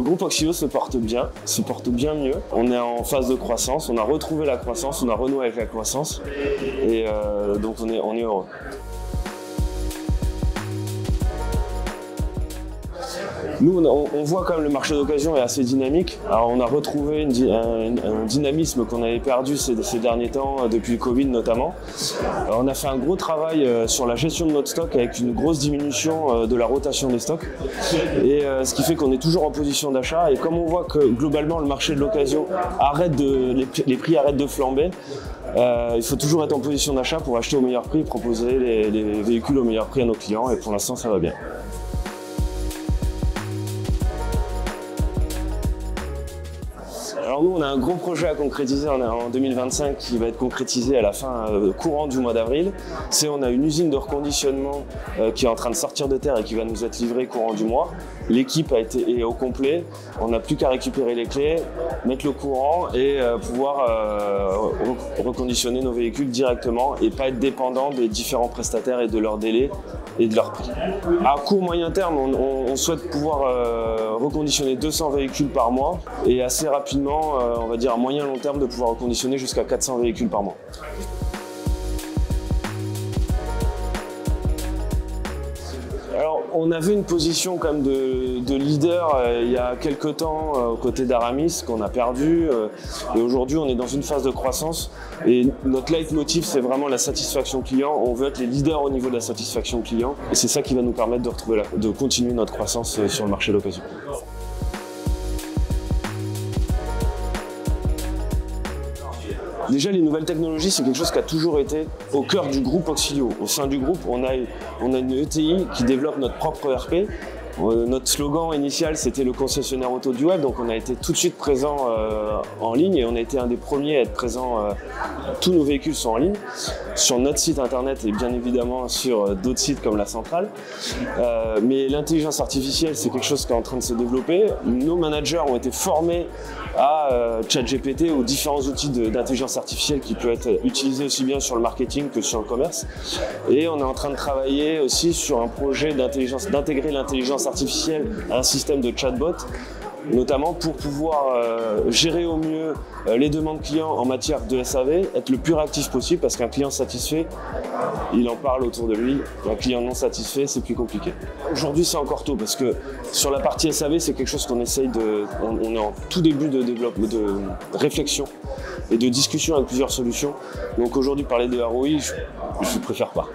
groupe Oxio se porte bien mieux. On est en phase de croissance, on a retrouvé la croissance, on a renoué avec la croissance et donc on est heureux. Nous, on voit quand même le marché d'occasion est assez dynamique. Alors, on a retrouvé un dynamisme qu'on avait perdu ces derniers temps, depuis le Covid notamment. Alors, on a fait un gros travail sur la gestion de notre stock avec une grosse diminution de la rotation des stocks. Et ce qui fait qu'on est toujours en position d'achat. Et comme on voit que globalement le marché de l'occasion les prix arrêtent de flamber, il faut toujours être en position d'achat pour acheter au meilleur prix et proposer les véhicules au meilleur prix à nos clients. Et pour l'instant, ça va bien. Alors nous, on a un gros projet à concrétiser en 2025 qui va être concrétisé à la fin courant du mois d'avril. On a une usine de reconditionnement qui est en train de sortir de terre et qui va nous être livrée courant du mois. L'équipe est au complet. On n'a plus qu'à récupérer les clés, mettre le courant et pouvoir reconditionner nos véhicules directement et pas être dépendant des différents prestataires et de leurs délais et de leur prix. À court moyen terme, on souhaite pouvoir reconditionner 200 véhicules par mois et assez rapidement, on va dire à moyen long terme, de pouvoir reconditionner jusqu'à 400 véhicules par mois. Alors, on avait une position quand même de leader il y a quelques temps aux côtés d'Aramis qu'on a perdu. Et aujourd'hui, on est dans une phase de croissance. Et notre leitmotiv, c'est vraiment la satisfaction client. On veut être les leaders au niveau de la satisfaction client. Et c'est ça qui va nous permettre de continuer notre croissance sur le marché de l'occasion. Déjà, les nouvelles technologies, c'est quelque chose qui a toujours été au cœur du groupe Oxio. Au sein du groupe, on a une ETI qui développe notre propre ERP. Notre slogan initial, c'était le concessionnaire auto du web, donc on a été tout de suite présent en ligne et on a été un des premiers à être présent. Tous nos véhicules sont en ligne, sur notre site internet et bien évidemment sur d'autres sites comme la centrale. Mais l'intelligence artificielle, c'est quelque chose qui est en train de se développer. Nos managers ont été formés à ChatGPT, aux différents outils d'intelligence artificielle qui peuvent être utilisés aussi bien sur le marketing que sur le commerce. Et on est en train de travailler aussi sur un projet d'intégrer l'intelligence artificielle à un système de chatbot, notamment pour pouvoir gérer au mieux les demandes clients en matière de SAV, être le plus réactif possible parce qu'un client satisfait, il en parle autour de lui. Un client non satisfait, c'est plus compliqué. Aujourd'hui, c'est encore tôt parce que sur la partie SAV, c'est quelque chose qu'on essaye on est en tout début de développement, de réflexion et de discussion avec plusieurs solutions. Donc aujourd'hui, parler de ROI, je préfère pas.